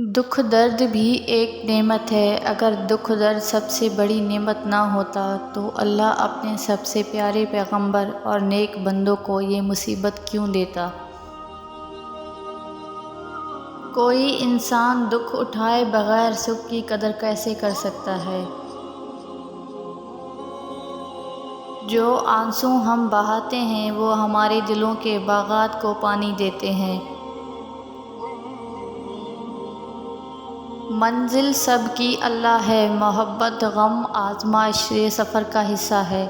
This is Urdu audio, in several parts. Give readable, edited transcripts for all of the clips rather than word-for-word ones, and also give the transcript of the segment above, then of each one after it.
دکھ درد بھی ایک نعمت ہے۔ اگر دکھ درد سب سے بڑی نعمت نہ ہوتا تو اللہ اپنے سب سے پیارے پیغمبر اور نیک بندوں کو یہ مصیبت کیوں دیتا؟ کوئی انسان دکھ اٹھائے بغیر سکھ کی قدر کیسے کر سکتا ہے؟ جو آنسو ہم بہاتے ہیں وہ ہمارے دلوں کے باغات کو پانی دیتے ہیں۔ منزل سب کی اللہ ہے، محبت غم آزمائش یہ سفر کا حصہ ہے۔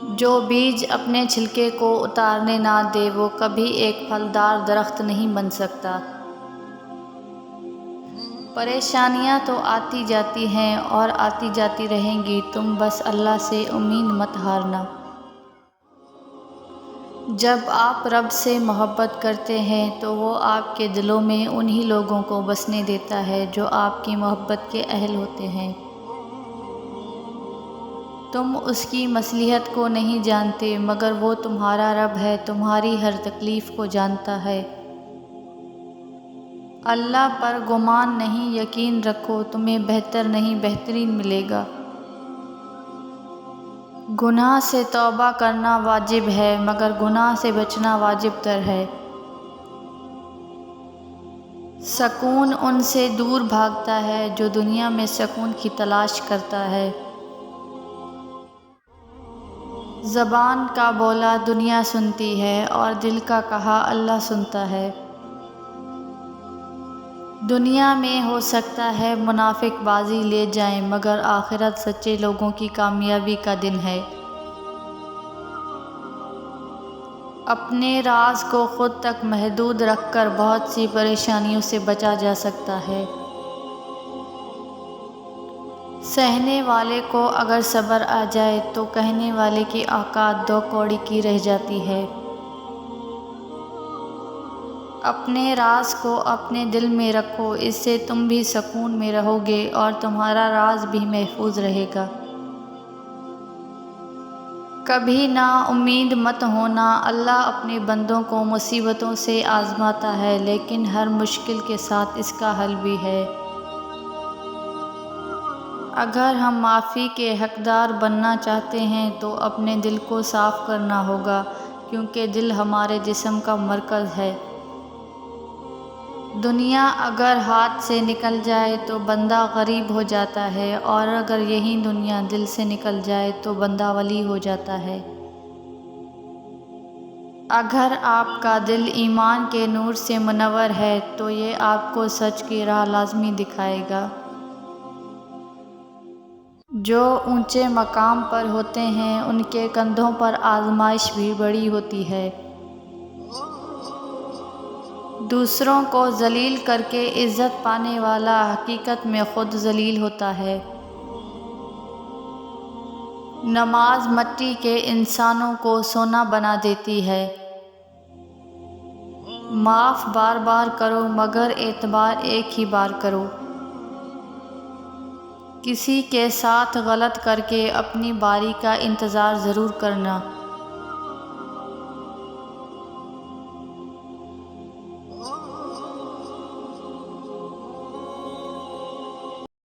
جو بیج اپنے چھلکے کو اتارنے نہ دے وہ کبھی ایک پھلدار درخت نہیں بن سکتا۔ پریشانیاں تو آتی جاتی ہیں اور آتی جاتی رہیں گی، تم بس اللہ سے امید مت ہارنا۔ جب آپ رب سے محبت کرتے ہیں تو وہ آپ کے دلوں میں انہی لوگوں کو بسنے دیتا ہے جو آپ کی محبت کے اہل ہوتے ہیں۔ تم اس کی مصلحت کو نہیں جانتے مگر وہ تمہارا رب ہے، تمہاری ہر تکلیف کو جانتا ہے۔ اللہ پر گمان نہیں یقین رکھو، تمہیں بہتر نہیں بہترین ملے گا۔ گناہ سے توبہ کرنا واجب ہے مگر گناہ سے بچنا واجب تر ہے۔ سکون ان سے دور بھاگتا ہے جو دنیا میں سکون کی تلاش کرتا ہے۔ زبان کا بولا دنیا سنتی ہے اور دل کا کہا اللہ سنتا ہے۔ دنیا میں ہو سکتا ہے منافق بازی لے جائیں مگر آخرت سچے لوگوں کی کامیابی کا دن ہے۔ اپنے راز کو خود تک محدود رکھ کر بہت سی پریشانیوں سے بچا جا سکتا ہے۔ سہنے والے کو اگر صبر آ جائے تو کہنے والے کی اوقات دو کوڑی کی رہ جاتی ہے۔ اپنے راز کو اپنے دل میں رکھو، اس سے تم بھی سکون میں رہو گے اور تمہارا راز بھی محفوظ رہے گا۔ کبھی نا امید مت ہونا، اللہ اپنے بندوں کو مصیبتوں سے آزماتا ہے لیکن ہر مشکل کے ساتھ اس کا حل بھی ہے۔ اگر ہم معافی کے حقدار بننا چاہتے ہیں تو اپنے دل کو صاف کرنا ہوگا کیونکہ دل ہمارے جسم کا مرکز ہے۔ دنیا اگر ہاتھ سے نکل جائے تو بندہ غریب ہو جاتا ہے اور اگر یہی دنیا دل سے نکل جائے تو بندہ ولی ہو جاتا ہے۔ اگر آپ کا دل ایمان کے نور سے منور ہے تو یہ آپ کو سچ کی راہ لازمی دکھائے گا۔ جو اونچے مقام پر ہوتے ہیں ان کے کندھوں پر آزمائش بھی بڑی ہوتی ہے۔ دوسروں کو ذلیل کر کے عزت پانے والا حقیقت میں خود ذلیل ہوتا ہے۔ نماز مٹی کے انسانوں کو سونا بنا دیتی ہے۔ معاف بار بار کرو مگر اعتبار ایک ہی بار کرو۔ کسی کے ساتھ غلط کر کے اپنی باری کا انتظار ضرور کرنا۔